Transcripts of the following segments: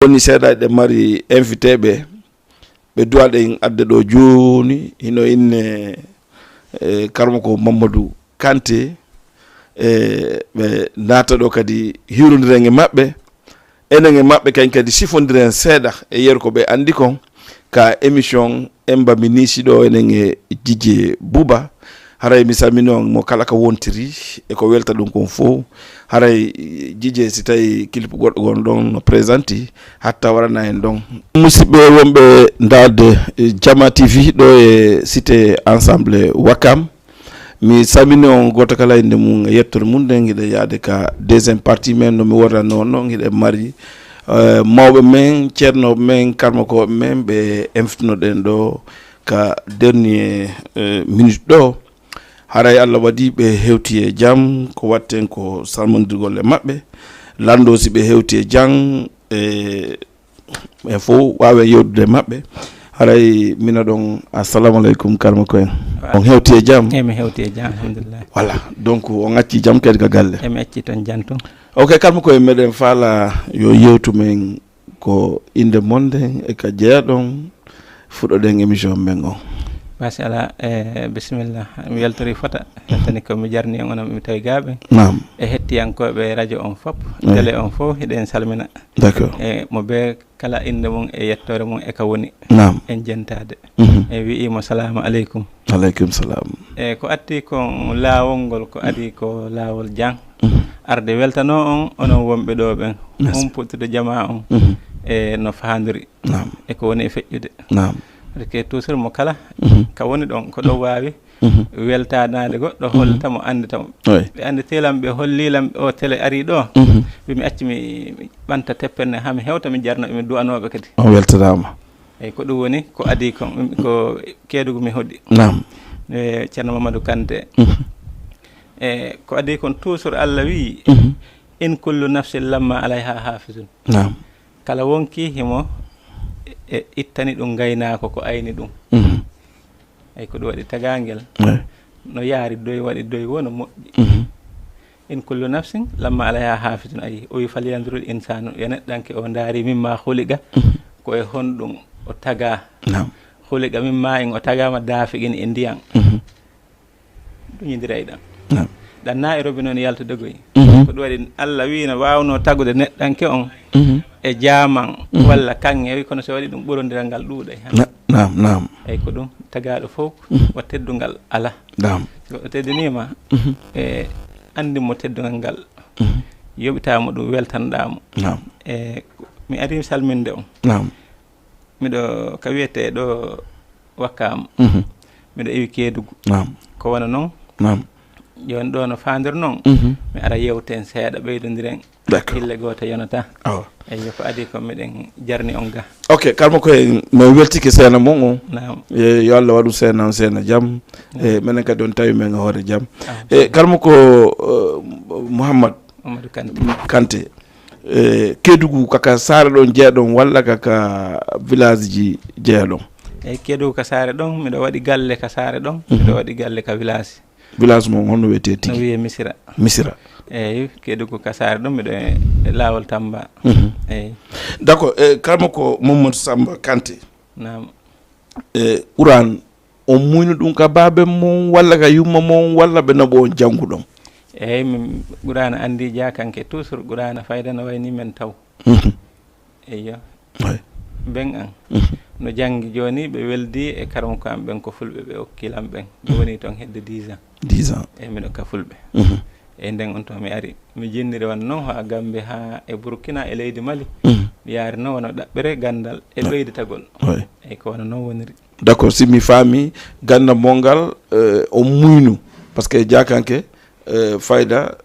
woni seeɗa ɗe mari invité ɓe duwaɗen adde ɗo joni hino inne karmo ko Mamadou Kanté ɓe naata ɗo kadi hiwrodiren e maɓɓe enen e maɓɓe kañ kadi sifodiren seeɗa e yeru ko ɓe andi kon ka émission emba mi nisi ɗo enen e Dj Bouba haray mi salmini on mo kala ka wontiri e ko welta ɗum kon fof haray Dj si tawi clip goɗɗo gon ɗon no présenti hatta warana en ɗon musidɓe wonɓe darde Jama TV ɗo e cité ensemble Wakam mi salmini on goto kala inde mum e yettore mum nden guiɗe yaade ka deuxième partie men no mi worranno noon guiɗe mari mawɓe men ceernoɓe men karmakoɓe men ɓe infitinoɗen ɗo ka dernier minute ɗo haray Allah waɗi ɓe hewti e jaam ko watten ko salmodirgol e maɓɓe lando si ɓe hewti e jaam e fof wawe yewdude maɓɓe haray mina ɗon assalamu aleykum karma ko en on hewti e jaam mi hewti e jaam alhamdulillah voilà donc on acci jaam kadi ka galle mi acci ton janto ok karma ko en meɗen faala yo yewtu men ko inde monde e ka jeeɗon fuɗɗoɗen émission men on machallah bisimillah mi weltori fota weltani ko mi jarni on mi tawi gaaɓe nam e hettiyankoɓe radio on fop télé on fof hiɗen salmina d'accord e mo be kala inde mum e yettore mum e ka woni nam en jentade e wi'imo salamu aleykum aleykum salam e ko atti ko laawol ngol ko adi ko laawol jang arde weltano on onon wonɓe ɗo ɓen humputude jama on e no faandiri nam e ko woni e feƴƴude nam ke toujours mo kala ka woni ɗon ko ɗo wawi weltanade goɗɗo hollitamo anditamo ɓe andi telam ɓe hollilam o télé ari ɗo mi acci mi ɓanta teppenne ha mi hewta mi jarno mi duwanoɓe kadi on weltanama eyyi ko ɗum woni ko adi ko keedugo mi hoɗi nam e ceerno Mamadou Kanté e ko adi kon toujours Allah wi in kullu nafsin lamma alayha hafizun nam kala wonki himo e ittani ɗum gaynako ko ayni ɗum ay ko ɗum waɗi tagangel no yaari doy waɗi doy wona moƴƴi in kullu nafsin lamma alayha hafizun ayi o wi falyanzurul insanu yo neɗɗanke o daari mimma huliga koye honɗum o taga huliga mimma en o tagama daafigin e ndiyan ɗum yindiray ɗam ɗan na e robi noon yaltude goy ko ɗum waɗi Allah wi no wawno tagude neɗɗanke on e jaman walla kanŋe wi kono so waɗi ɗum ɓurodiral ngal ɗuuɗay nam eyyi ko ɗum tagaɗo fof o teddungal ala goɗɗo teddinima e andimo teddungal ngal yoɓitamo ɗum weltanɗamo e mi ari salminde on miɗo ka wiyete ɗo Wakam miɗo iwi Kédougou ko wona noon joni ɗo no fandir noon mi ara yewten seeɗa ɓeydodiren hille goto yonata eyyi ko adi ko miɗen jarni on ga ok kalmo koye no weltike seena mum on nam yo Allah waɗu seena jaam e minen kadi on tawi men hoore jaam e kalmo ko Mamadou Kanté Kédougou kaka saare ɗon jeeɗon walla kaka village ji jeeɗon eyyi Kédougou ka saare ɗon miɗo waɗi galle ka saare ɗon miɗo waɗi galle ka village mum honno wiyete tigi no wiye Missira eyyi Kédougou ka saare ɗum miɗo e laawol Tamba eyyi d' accord kalmo ko Mamadou Samba Kanté nam ɓuran on muyno ɗum ka baabe mum walla ka yumma mum walla ɓe naɓo on jannguɗon eyyi min ɓurana andi jakanke toujours ɓurana fayda no wayni men taw eyyo ben an no janggi joni ɓe weldi e karmo kam ɓen ko fulɓe ɓe okkilam ɓen ɓe woni toon hedde 10 ans eyyi miɗo ka fulɓe eyyi nden on to mi ari mi jinniri wan noon ha Gambie ha e Burkina e leydi Mali mi yaari noon wono ɗaɓɓere gandal e ɓeyditagol eyyi ko wona noon woniri d' accord si mi faami ganda mongal o muynu par ce que jakanke fayda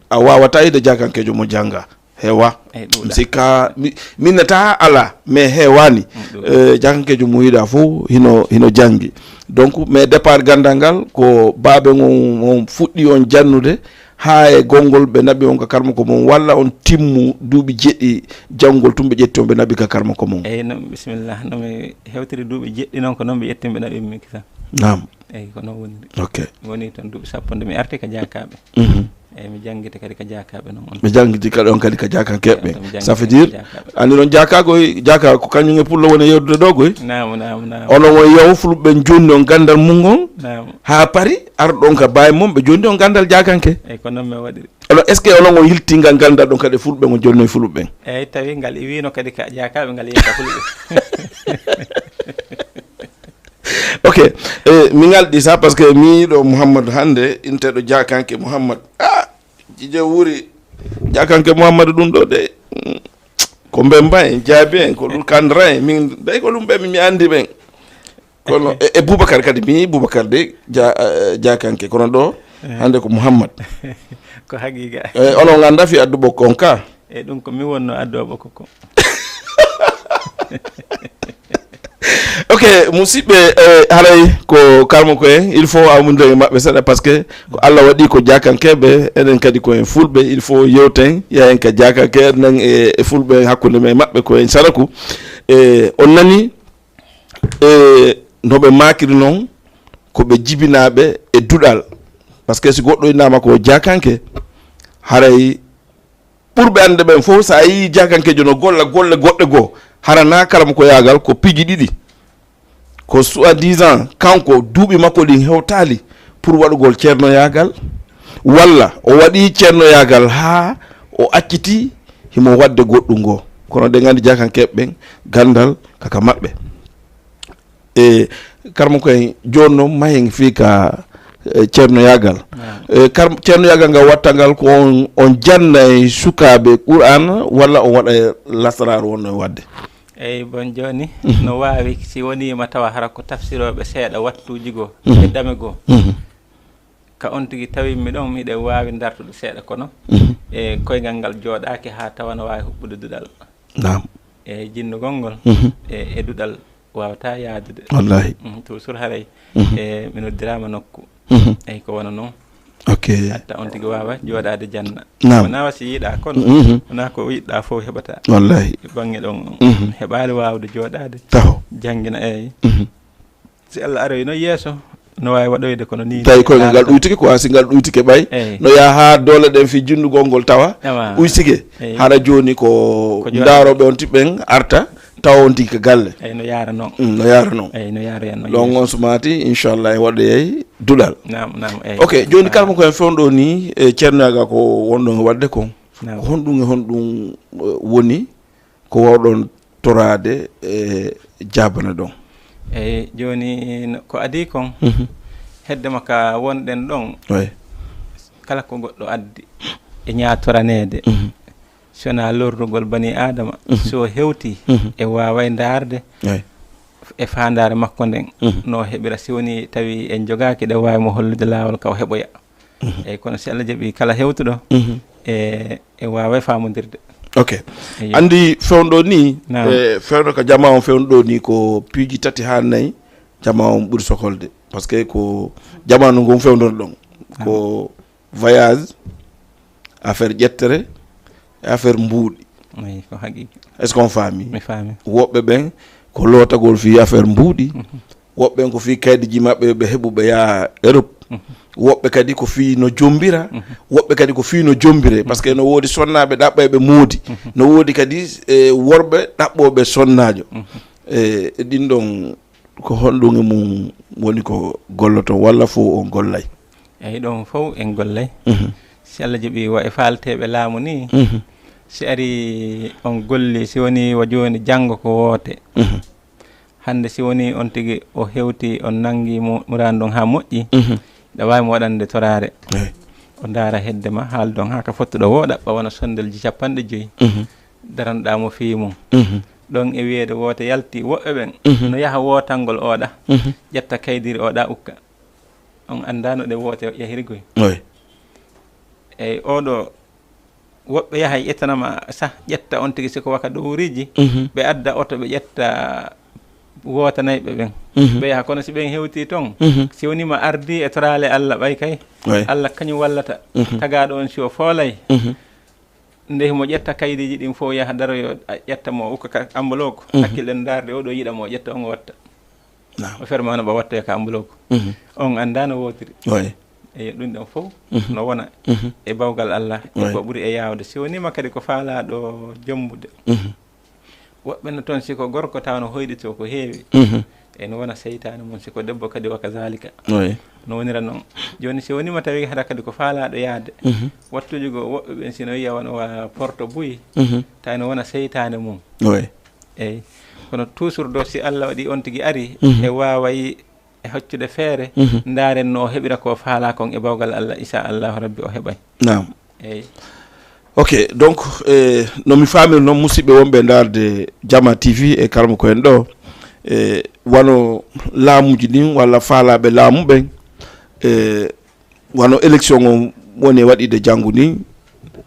a wawata ide jakankejo mo jangga heewa sikka minnata ala mais heewani jakankejo mo yiɗa fof hino janggi donc mais départ gandal ngal ko baabe on fuɗɗi on jannude ha e gongol ɓe naɓi on ka karma ko mum walla on timmu duuɓi jeɗɗi janngol tumɓe ƴetti on ɓe naɓi ka karma ko mum eyyi noon bisimillah nomi hewtiri duuɓi jeɗɗi noon ko noon ɓe ƴettin ɓe naɓi mi kisa nam eyyi ko noon woniri ok woni toon duuɓi sappo nde mi arti ka jakaɓe mi jangite kadi ka jakaɓe noon ɓe jangiti kadi on kadi ka jakankeɓe Yeah, ça veut dire andi noon jaka ko kañum e pullo woni yewdude ɗo koy nam onon won yew fulɓe jonni on gandal mum on nam ha pari arɗon ka bawi mum ɓe jonni on gandal jakanke eyyi ko noon mi waɗiri alors est ce que onon on yiltingal gandal ɗon kadi fulɓe on jonni e fulɓe eyyi tawi ngal iwino kadi ka jakaɓe ngal yetta fulɓe ok mi ngalɗi ça parce que mi ɗo Mouhamadou hande inteɗo jakanke Mouhamadou jijo wuri jakanke Mouhamadou ɗum ɗo de ko mbemba en jaabi en ko ɗum kandra en min day ko ɗum ɓe mi andi ɓen kono e Boubacar kadi mi Boubacar de jakanke kono ɗo hande ko Mouhamadou ko haqiqa onon ganda fi addu ɓokko on ka eyyi ɗum ko mi wonno addu ɓokko ko ok musidɓe haray ko kalmo ko en il faut amude mabɓe seeɗa par ce que ko Allah waɗi ko jakankeɓe enen kadi koyen fulɓe il faut yewten yahen ka jakanke enen e fulɓe hakkude men mabɓe koyen saraku on nani noɓe makiri noon koɓe jibinaɓe e duɗal par ce que si goɗɗo innama ko jakanke haray ɓurɓe ande ɓen fof sa yi jakankejo no golla golle goɗɗe goo harana kalam ko yagal ko piiji ɗiɗi ko soi-disant kanko duuɓi makko ɗin hewtali pour waɗugol ceernoyagal walla o waɗi ceernoyagal ha o acciti himo wadde goɗɗum ngo kono ɗe gandi jakankeɓe ɓen gandal kaka maɓɓe e karmo koye joni noon mahen fi ka ceernoyagal ceernoyagal ngal wattangal ko on janna e sukaɓe Qur'an walla on waɗa lasrar wonno e wadde eyyi bon joni no wawi si wonima tawa hara ko tafsiroɓe seeɗa wattuji goo e dame goo ka on tigui tawimi ɗon miɗen wawi dartude seeɗa kono e koyngal ngal jooɗaki ha tawa no wawi huɓɓude duɗal nam e jinnugol ngol e duɗal wawata yaadude wallahi toujours haray e mi noddirama nokku eyyi ko wona noon ok hatta on tigui wawa jooɗade janna nam wona wasi yiiɗa kono wona ko yiɗɗa foof heɓata wallahi banggue ɗon heɓali wawde jooɗade taw janggina eyyi si Allah aroyi no yeeso no wawi waɗoyde kono ni tawi koye ngal ɗuytike ko si ngal ɗuytike ɓay no yaha ha doole ɗen fi jindugol ngol tawa uysike haɗa joni ko daroɓe on tiɓɓen arta taw on tigui ko galle eyyi no yaara noon no yaara noon eyyi no yaara hen ɗon on sumati inchallah waɗoyey duɗal nam eyyi ok joni kalmo koyen fewɗo ni e ceernoyaga ko wonɗon e wadde kon ko honɗum e honɗum woni ko wawɗon torade e jabana ɗon eyyi joni ko adi kon heddema ka wonɗen ɗon kala ko goɗɗo addi e ñatoranede sona lorrugol bani adama so hewti e waway darde e fandare makko nden no heɓira si woni tawi en jogaki ɗe wawi mo hollude lawol ka o heɓoya eyyi kono si Allah jaaɓi kala hewtuɗo e waway famodirde ok andi fewɗo ni fewɗo ko jama on fewɗo ni ko piiji tati ha nayyi jama on ɓuuri sokolde par ce que ko jamanu ngon fewdon ɗon ko voyage affaire ƴettere affaire mbuuɗi ko haqiqi est ce qu'on faami mi faami woɓɓe ɓen ko lootagol fi affaire mbuuɗi woɓɓe ɓen ko fi kaydiji maɓɓe ɓe heɓuɓe yaha Europe woɓɓe kadi ko fi no jombira woɓɓe kadi ko fi no jombire par ce que no woodi sonnaɓe ɗaɓɓayɓe moodi no woodi kadi worɓe ɗaɓɓoɓe sonnajo e ɗin ɗon ko honɗum e mum woni ko golloto walla fo on gollay eyyi ɗon fof en gollay si Allah jaaɓi wa e falteɓe laamu ni si ari on golli si woni wa joni janggo ko woote hande si woni on tigui o hewti on nangi muran ɗon ha moƴƴi ɗa wawi mo waɗande torare o daara heddema haal ɗon ha ka fottuɗo woɗaɓɓa wona sondelji 50 daranoɗa mo fi mum ɗon e wiyede woote yalti woɓɓe ɓen no yaaha wootangol oɗa ƴetta kaydiri oɗa ukka on andano ɗe woote yahirgoy eyyi oɗo woɓɓe yaha ƴettanama sah ƴetta on tigui siko waka ɗowriji ɓe adda oto ɓe ƴetta wootanayɓe ɓen ɓe yaha kono si ɓen hewti toon si wonima ardi e torale Allah ɓay kay Allah kañum wallata tagaɗo on si o foolay nde mo ƴetta kaydiji ɗin fof yaha daroyo ƴetta mo ukka ambuloko hakkille en darde oɗo yiɗa mo ƴetta on o watta o ferma no ɓa watta ka ambuloko on anda no wotiri e ɗum ɗon fof no wona e bawgal Allah e ko ɓuri e yawde si wonima kadi ko faalaɗo jombude woɓɓe no toon siko gorko taw no hoyɗito ko heewi eno wona seytane mum siko debbo kadi waka zalika no wonira noon joni si wonima tawi hata kadi ko faalaɗo yaade wattuji go woɓɓe ɓen sino wiya wona wa porte buyi taw no wona seytane mum eyyi kono toujours do si Allah waɗi on tigui ari e waway e hoccude feere ndaren no heɓira ko faala kon e bawgal Allah inchallahu rabbi o heɓay nam eyyi ok donc no mi famir noon musidɓe wonɓe darde Jama TV e kalmo ko en ɗo wano laamuji ɗin walla faalaɓe laamu ɓen wano élection o woni waɗide janggo ni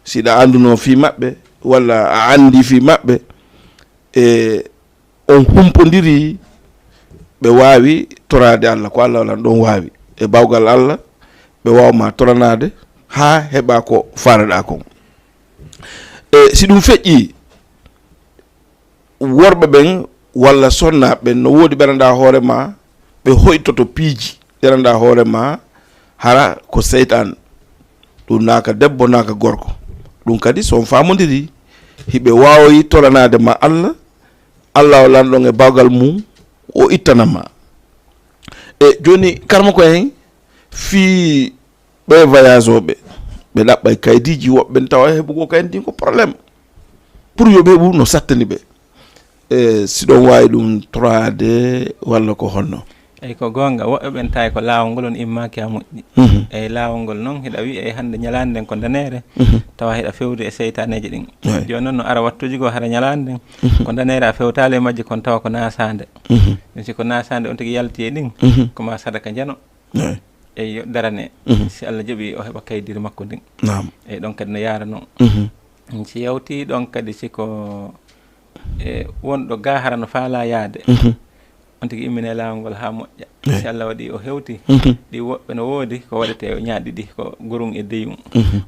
siɗa anduno fi maɓɓe walla a andi fi maɓɓe on humpodiri ɓe wawi torade Allah ko Allah walan ɗon wawi e bawgal Allah ɓe wawma toranade ha heɓa ko faraɗa kon si ɗum feƴƴi worɓe ɓen walla sonnaɓe no woodi ɓeranda hoorema ɓe hoytoto piiji ɓeranda hoorema hara ko seytan ɗum naka debbo naka gorko ɗum kadi son famodiri hiɓe wawoyi toranade ma Allah Allah o lanɗon e bawgal mum o ittanama e joni karma ko hen fi ɓe voyage oɓe ɓe ɗaɓɓay kaydiji woɓɓe tawa heɓugo kaydi ko probléme pour yoɓe heɓu no sattani ɓe siɗon wawi ɗum torade walla ko honno eyyi ko gonga woɓɓe ɓen tawi ko laawol ngol on immaki ha moƴƴi eyyi laawol ngol noon hiɗa wi e hande ñalande nden ko danere tawa hiɗa fewde e seytaneji ɗin joni noon no ara wattuji go hara ñalande nden ko danere a fewtali e majji kon tawa ko nasade ɗum si ko nasade on tigui yalti e ɗin koma sadaka jano eyyi darane si Allah jaaɓi o heɓa kaydiri makko ndin eyyi ɗon kadi no yaara noon si yawti ɗon kadi siko wonɗo ga hara no faala yaade on tigui immine laawol ngol ha moƴƴa si Allah waɗi o hewti ɗi woɓɓe no woodi ko waɗete ñaaɗiɗi ko gorum e deyum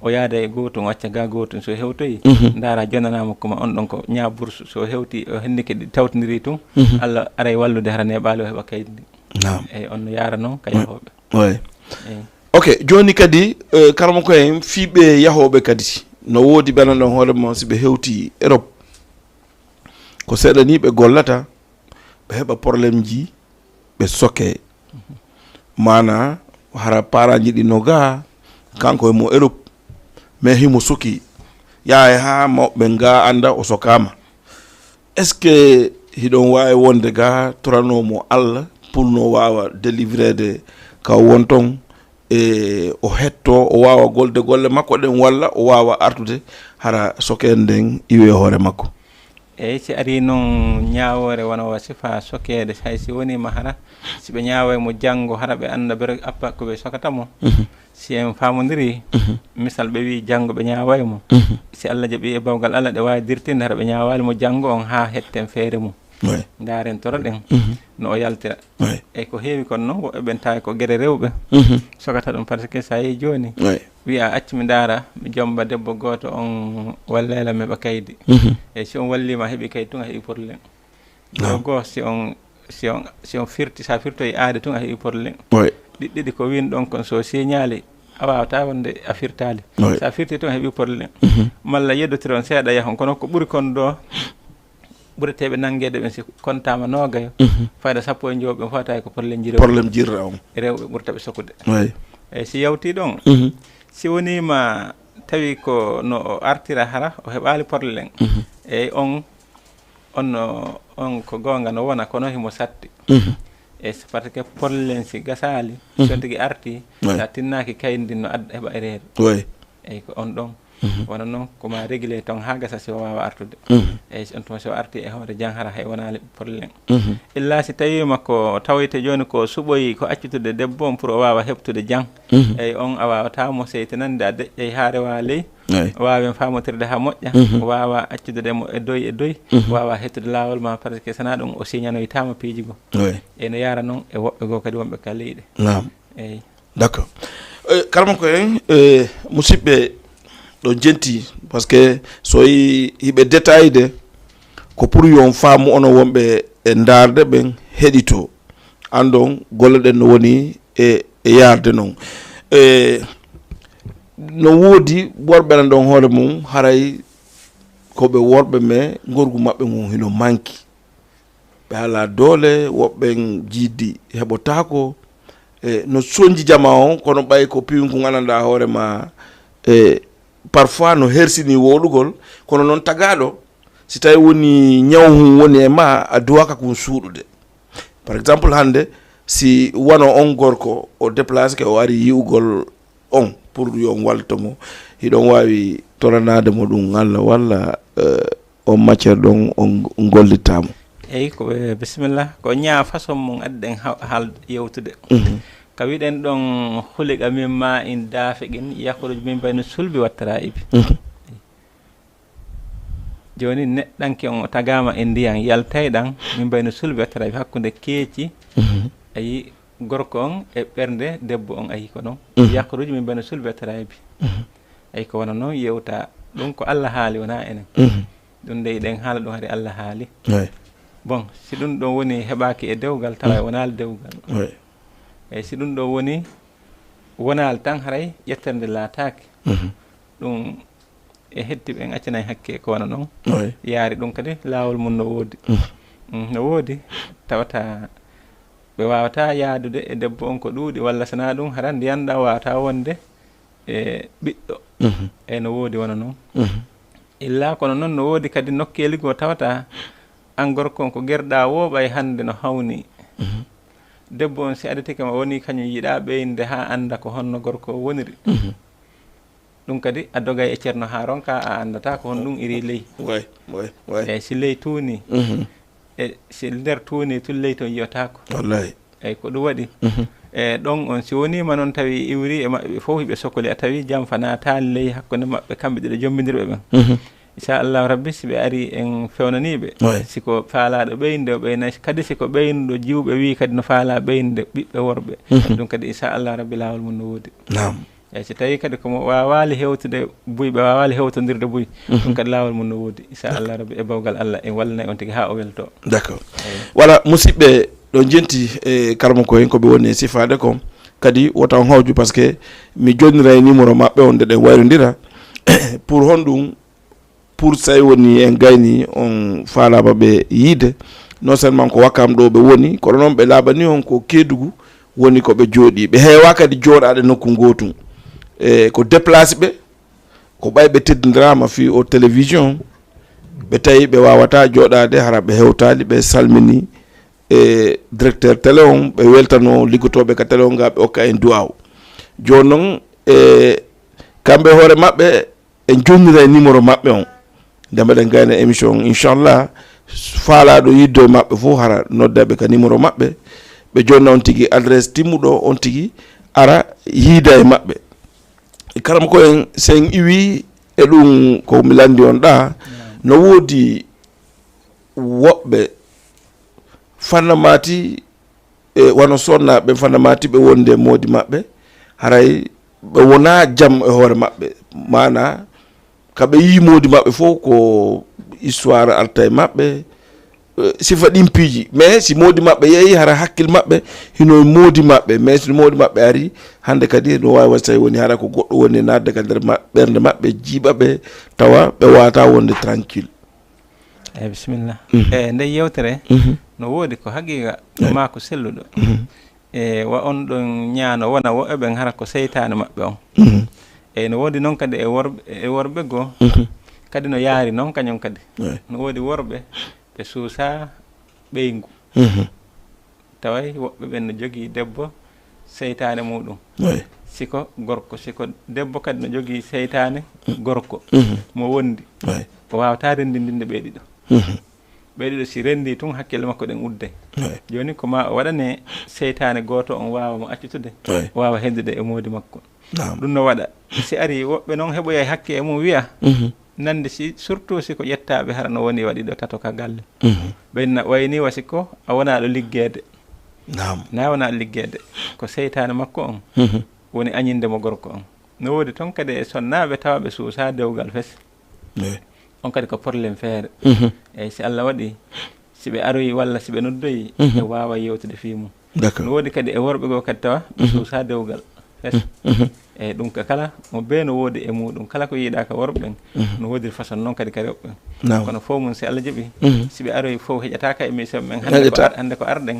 o yaada e gotum wacca ga gotum so hewtoyi daara jonnanama koma on ɗon ko ñabourse so hewti o henni kadi tawtodiri tun Allah aray wallude hara neɓali o heɓa kaydi ndi eyyi on no yaara noon ka yahoɓe ok joni kadi karma ko en fiiɓe yahoɓe kadi no woodi ɓenanɗon hoore mon si ɓe hewti Europe ko seeɗa ni ɓe gollata ɓe heɓa probléme ji ɓe soke mana hara paraji ɗi no ga kanko e mo Europe mais himo soki yaha ha mawɓe ga anda o sokama est ce que hiɗon wawi wonde ga toranomo Allah pour no wawa délivrede ka won ton e o hetto o wawa golde golle makko ɗen walla o wawa artude hara sokede nden iwe hoore makko eyyi si ari noon ñawore wona wa sifa sokede hay si wonima hara siɓe ñawa mo janggo hara ɓe anda bere appa koɓe sokatamo si en famodiri misal ɓe wi janggo ɓe ñawaymo si Allah jaaɓi e bawgal Allah ɗe wawi dirtinde hara ɓe ñawali mo janggo on ha hetten feere mum daren toro ɗen no o yaltira eyyi ko heewi kon noon woɓɓe ɓen tawi ko gueɗe rewɓe sokata ɗum par ce que sa yeehi joni wiya acci mi daara mi jomba debbo goto on wallela mi heɓa kaydi eyyi si on wallima heeɓi kaydi tun a heeɓi probléme o goho si on firti sa firtoyi aade tun a heeɓi probléme ɗiɗɗiɗi ko win ɗon kon so signali a wawata wonde a firtali sa firti tun a heeɓi probléme malla yeddotiri on seeɗa yahon kono ko ɓuuri kon ɗo ɓureteɓe nanguede ɓen si kontama nogayo fayda sappo e jooɓe fo tawi ko probléme jirra on rewɓe ɓurtaɓe sokude eyyi si yawti ɗon si wonima tawi ko no o artira hara o heɓali probléme eyyi on ko gonga no wona kono himo satti e par ce que probléme si gasali son tigui arti sa tinnaki kaydi no adda heɓa erreur eyyi ko on ɗon wona noon koma régulé ton ha gasa si o wawa artude eyyi on tuma so arti e hoore jang hara hay wonali probléme illa si tawima ko tawoyte joni ko suɓoyi ko accutude debbo on pour o wawa heɓtude jang eyyi on a wawatamo seytinande a deƴƴay ha rewa ley wawen famotirde ha moƴƴa wawa accududemo e doy wawa hettude lawol ma par ce que sana ɗum o signanoytama piiji go eyyi no yara noon e woɓɓe goo kadi wonɓe ka leyɗe eyyi d' accord kalma ko en musidɓe ɗo jenti par ce que so hiɓe détaillde ko pour yon faamu ono wonɓe e darde ɓen heɗito andon golle ɗen no woni e yarde noon no woodi worɓe nan ɗon hoore mum haray koɓe worɓe me gorgu maɓɓe ngun hino manki ɓe ala doole woɓɓe jiiddi heɓotako no soñji jama on kono ɓay ko piwin ko gandanɗa hoore ma parfois no hersini woɗugol kono noon tagaɗo si tawi woni ñaw woni e ma a duwaka kon suuɗude par exemple hande si wano on gorko o déplace ke o ari yi'ugol on pour yo waltomo hiɗon wawi toranade mo ɗum Allah walla on matiére ɗon on gollitamo eyi ko bisimillah ko ñaa façon mum adden haal yewtude ka wiɗen ɗon huliqa min ma in daafeqin yahruj min bayno sulbi wattara ibi joni neɗɗanke on o tagama e ndiyan yaltay ɗan min bayno sulbi wattara ibi hakkude keeci ayi gorko on e ɓernde debbo on ayi ko ɗon yahruj min bayno sulbi wattara ibi ayi ko wona noon yewta ɗum ko Allah haali wona enen ɗum nde ɗen haala ɗum hari Allah haali bon si ɗum ɗon woni heɓaki e dewgal tawa wonal dewgal eyyi si ɗum ɗo woni wonal tan haray ƴetterde laataki ɗum e heddiɓe en accanayi hakke ko wona noon yaari ɗum kadi laawol mum no woodi no woodi tawata ɓe wawata yaadude e debbo on ko ɗuuɗi walla sana ɗum hara ndiyanɗa wawata wonde e ɓiɗɗo e no woodi wona noon illa kono noon no woodi kadi nokkeli go tawata an gorko on ko guerɗa wooɓay hande no hawni debbo on si adetike ma woni kañum yiɗa ɓeynde ha anda ko honno gorko o woniri ɗum kadi a dogay e ceerno ha ronka a andata ko hon ɗum iri ley eyyi si ley tuuni e si nder tuuni tun ley ton yiyotako wallahi eyyi ko ɗum waɗi e ɗon on si wonima noon tawi iwri e maɓɓe fof ɓe sokoli a tawi jam fana taali ley hakkude maɓɓe kamɓe ɗiɗo jombidirɓe ɓen inchallahu rabbi si ɓe ari en fewnaniɓe siko faalaɗo ɓeynde o ɓeyna kadi siko ɓeynuɗo jiwɓe wi kadi no faala ɓeynde ɓiɓɓe worɓe ɗum kadi inchallahu rabbi lawol mum no woodi eyyi so tawi kadi komo wawali hewtude buy ɓe wawali hewtodirde buy ɗum kadi lawol mum no woodi inchallahu rabbi e bawgal Allah en wallanay on tigui ha o welto d'accord voilà musidɓe ɗo jenti e karmo ko hen koɓe woni e sifade ko kadi wotan hawju par ce que mi jonnira e numéro maɓɓe on nde ɗen wayrodira pour honɗum pour say woni en gayni on faalama ɓe yiide non seulement ko wakkam ɗo ɓe woni kono noon ɓe laaɓani on ko Kédougou woni ko ɓe jooɗi ɓe heewa kadi jooɗade nokku gotum e ko déplace ɓe ko ɓay ɓe teddodirama fi o télévision ɓe tawi ɓe wawata jooɗade hara ɓe hewtali ɓe salmini e directeur télé on ɓe weltano liggotoɓe ka télé on ga ɓe hokka en duwaw joni noon e kamɓe hoore maɓɓe en jonnira e numéro maɓɓe on nde mbaɗen gayna émission inchallah faalaɗo yiddo maɓɓe fof hara noddaɓe ka numéro maɓɓe ɓe jonna on tigui adresse timmuɗo on tigui ara yiida e maɓɓe karam ko en sen iwi e ɗum ko mi landi on ɗa no woodi woɓɓe fannamati e wono sonnaɓe fannamati ɓe wonde moodi maɓɓe haray ɓe wona jaam e hoore maɓɓe mana kaɓe yi moodi maɓɓe fof ko histoire alta e maɓɓe sifa ɗimpiiji mais si moodi maɓɓe yeehi hara hakkille maɓɓe hino moodi maɓɓe mais so moodi maɓɓe ari hande kadi no wawi waɗi tawi woni hara ko goɗɗo woni nadde ka nder ɓernde maɓɓe jiiɓa ɓe tawa ɓe wawata wonde tranquille eyyi bisimillah e nde yewtere no woodi ko haqiqa ma ko selluɗo e wa on ɗon ñaano wona woɓɓe ɓen hara ko seytane maɓɓe on eyyi no woodi noon kadi e worɓe goo kadi no yaari noon kañum kadi no woodi worɓe ɓe suusa ɓeygu taway woɓɓe ɓen no jogii debbo seytane muɗum siko gorko siko debbo kadi no jogii seytane gorko mo wondi o wawata rendindinde ɓe ɗiɗo ɓe ɗiɗo si rendi tun hakkille makko ɗen udde joni ko ma o waɗane seytane goto on wawa mo accitude wawa heddude e moodi makko ɗum no waɗa si ari woɓɓe noon heɓoya hakke e mum wiya nande si surtout siko ƴettaɓe hara no woni waɗiɗo tato ka galle ɓenna wayni wasi ko a wonaɗo liggede na wonaɗo liggede ko seytane makko on woni añinde mo gorko on no woodi toon kadi e sonnaɓe tawaɓe suusa dewgal fes on kadi ko probléme feere eyyi si Allah waɗi siɓe aroyi walla siɓe noddoyi e wawa yewtude fi mum no woodi kadi e worɓe goo kadi tawa suusa dewgal e ɗum ka kala mo be no woodi e muɗum kala ko yiiɗa ka worɓe ɓen no woodi façon noon kadi ka rewɓe ɓen kono fof mum si Allah jaɓi si ɓe aroy fof heƴataka émission ɓen hannde ko arɗen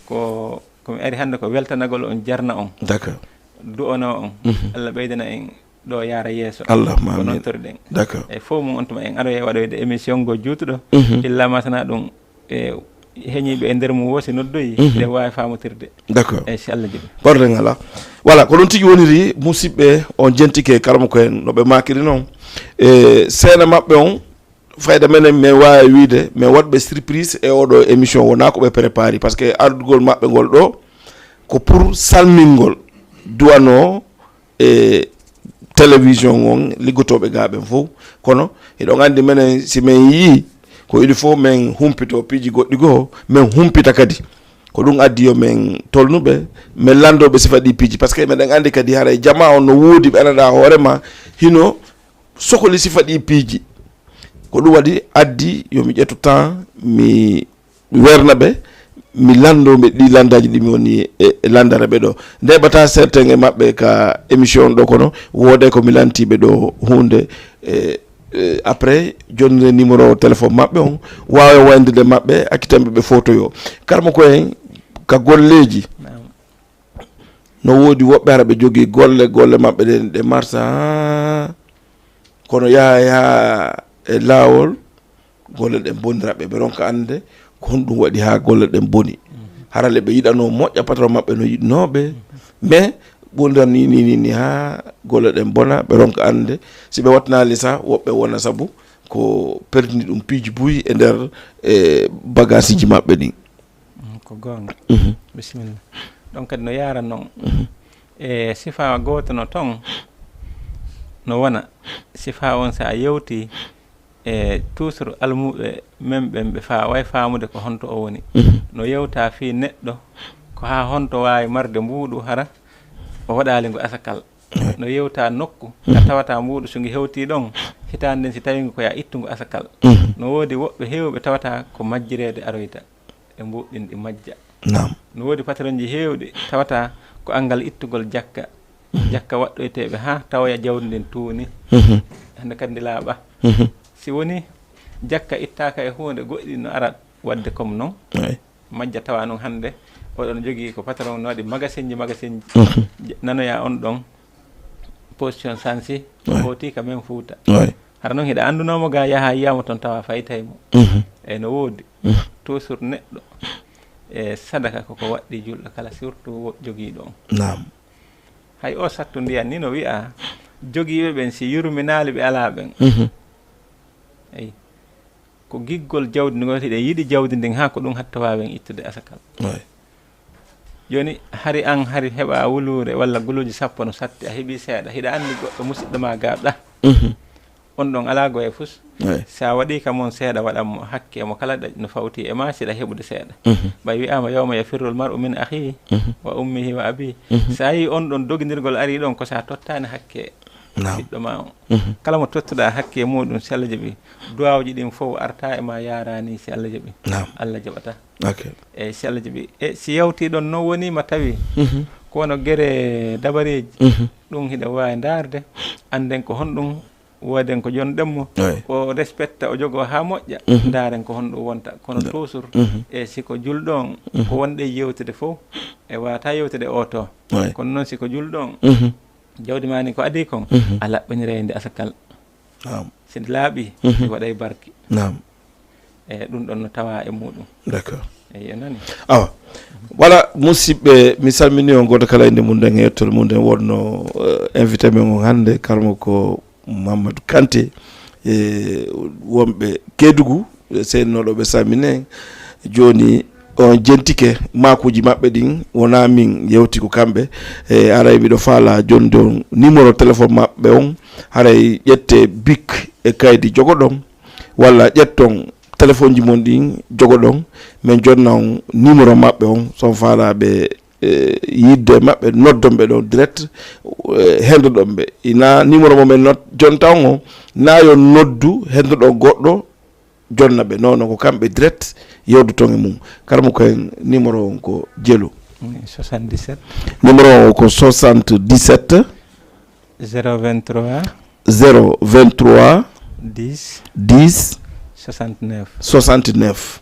ko komi ari hannde ko weltanagol on jarna on d'accord du'ono on Allah ɓeydana en ɗo yaara yeeso allahumma ko noon toriɗen d'accord e fof mum on tuma en aroye waɗoyde émission go juutuɗo illa masana ɗum e heñiɓe e nder mum wosi noddoyi ɗe wawi famotirde d'accord eyyi si Allah jaɓi borden ala voilà ko ɗum tigui woniri musidɓe on jentike kalamo ko en noɓe makiri noon e seena mabɓe on fayda menen min wawi wiide min waɗɓe surprise e oɗo émission wona koɓe préparé par ce que ardugol mabɓe ngol ɗo ko pour salmingol duwano e télévision on liggotoɓe ga ɓen fof kono eɗon andi menen si min yii ko il faut min humpito piiji goɗɗi goo min humpita kadi ko ɗum addi yo min tolnuɓe min landoɓe sifa ɗi piiji par ce que meɗen andi kadi haray jama on no woodi ɓe anaɗa hoorema hino sohli sifa ɗi piiji ko ɗum waɗi addi yomi ƴettu temps mi werna ɓe mi landoɓe ɗi landaji ɗi mi woni e landara ɓe ɗo ndeɓata certain e maɓɓe ka émission ɗo kono woode ko mi lantiɓe ɗo hunde après jonnde numéro téléphone maɓɓe on wawa wayndede maɓɓe akkitanɓe ɓe photo yo karmo ko en ka golleji no woodi woɓɓe hara ɓe jogui golle maɓɓe ɗe marsa kono yaha e laawol golle ɗen boniraɓe ɓe ronka ande ko honɗum waɗi ha golle ɗen boni harale ɓe yiɗano moƴƴa patron maɓɓe no yiɗnoɓe mais ɓurdan ni ha golle ɗen bona ɓe ronka ande si ɓe wattanali sa woɓɓe wona saabu ko perdini ɗum piiji buyi e nder bagage ji maɓɓe ɗin ko gonga bisimilla ɗon kadi no yara noon e sifa goto no ton no wona sifa on sa yewti e toujours almuɓe men ɓen ɓe way famude ko honto o woni no yewta fi neɗɗo ko ha honto wawi marde mbuuɗu hara o waɗali ngo asakal no yewta nokku a tawata mbuuɗu so ngi hewti ɗon hitande nden si tawi ngo koya ittugo asakal no woodi woɓɓe hewɓe tawata ko majjirede aroyta e mbuɗɗin ɗi majja no woodi patron ji hewɗi tawata ko angal ittugol jakka waɗɗoyteɓe ha tawoya jawdi ndin tuuni hande kandi laaɓa si woni jakka ittaka e hunde goɗɗi no ara wadde comme noon majja tawa noon hande oɗon jogui ko patron no waɗi magasin ji nanoya on ɗon position sansi hoti ka men Fouta hara noon hiɗa andunomo ga yaaha yiyama toon tawa faytaymo e no woodi toujours neɗɗo e sadaka koko waɗɗi julɗo kala surtout joguiɗo on hay o sattu ndiyan ni no wi'a joguiɓe ɓen si yurminali ɓe ala ɓen eyi ko giggol jawdi ndi goti ɗe yiɗi jawdi ndin ha ko ɗum hatta wawen ittude asakal joni hari an hari heɓa wulure walla guluji 10 no satti a heeɓi seeɗa hiɗa andi goɗɗo musidɗo ma gaɗa on ɗon ala goye fus sa waɗi ka moon seeɗa waɗanmo hakke mo kala no fawti e ma siɗa heɓude seeɗa ɓay wiyama yawma yafirrul mar'u min akhihi wa ummihi wa abihi sa yi on ɗon doguidirgol ari ɗon ko sa tottani hakke ɓiɗɗo ma on kala mo tottuɗa hakke muɗum si Allah jaaɓi duwawji ɗin fof arta e ma yarani si Allah jaaɓi Allah jaɓata eyyi si Allah jaaɓi e si yawti ɗon no wonima tawi kono guere dabareji ɗum hiɗa wawi darde anden ko honɗum woden ko jon ɗemmo o respecta o jogo ha moƴƴa daren ko honɗum wonta kono toujours e siko julɗon ko wonɗe yewtude fof e wata yewtude o to kono noon siko julɗon jawdi mani ko adi kon a laɓɓinireyde asakal sidi laaɓi waɗay barki e ɗum ɗon no tawa e muɗum d'accord eyi nani awa voilà musidɓe mi salmini on goto kala inde mum nden e yettode mum nden wonno invité men on hannde kalmo ko Mamadou Kanté e wonɓe Kédougou seynoɗo ɓe salmine joni on jentike makuji maɓɓe ɗin wona min yewti ko kamɓe e aray miɗo faala joni don numéro téléphone maɓɓe on haray ƴette bic e kaydi jogoɗon walla ƴetton téléphone ji mon ɗin jogoɗon min jonna on numéro maɓɓe on son faalaɓe yidde maɓɓe noddonɓe ɗon direct hendoɗon ɓe ina numéro momen not jontan o na yo noddu hendoɗon goɗɗo jonna ɓe non ko kamɓe direct yewdu ton e mum kala mo koyen numéro on ko Dielo 77 numéro ko 77 023 023 10 10 69 69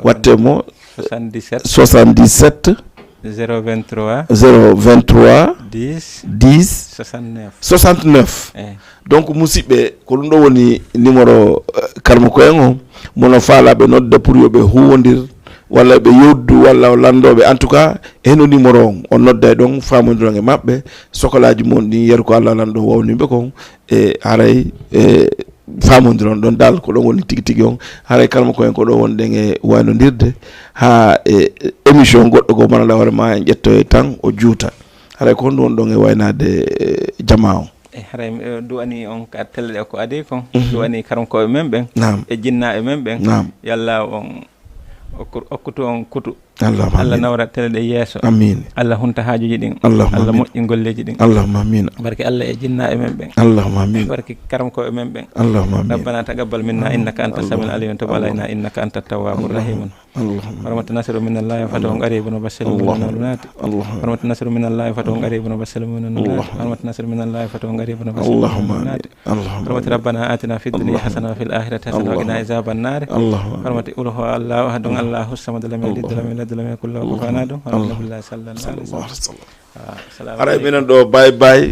wattemo 77 023 023 10 10 69 69 donc musidɓe ko ɗum ɗo woni numéro karma ko en o mono faalaɓe nodda pour yoɓe huwodir walla ɓe yoddu walla landoɓe en tout cas eno numéro on nodda e ɗon famodiron e maɓɓe sokolaji mon ɗin yeru ko Allah lanɗo wawniɓe kon e haray famodiron ɗon dal ko ɗon woni tigi tigi on haray kalma ko en ko ɗo wonɗen e waynodirde ha émission goɗɗo go manala hoore ma en ƴettoye tan o juuta haray ko honɗum won ɗon e waynade jama on haray duwani on ka telle ɗe ko adi kon duwani karankoɓe men ɓen e jinnaɓe men ɓen yalla on okkutu on kutu Allah nawra tele ɗe yeeso amin Allah hunta haajuji ɗin Allah moƴƴi golleji ɗin allahumma amin barke Allah e jinnaɓe men ɓen allahumma amin barke karankoɓe men ɓen allahumma amin rabbana taqabbal minna innaka anta samiul alim tub alayna innaka anta tawwabur rahim ورحمة النصر من الله فتهم قريب وبشر المؤمنات ورحمة النصر من الله فتهم قريب وبشر المؤمنات ورحمة النصر من الله فتهم قريب وبشر المؤمنات ورحمة ربنا آتنا في الدنيا حسنة وفي الآخرة حسنة وقنا عذاب النار ورحمة أوله الله أحد الله الصمد لم يلد ولم يولد ولم يكن له كفوا أحد ورحمة الله صلى الله عليه وسلم. Ara minen ɗo bye bye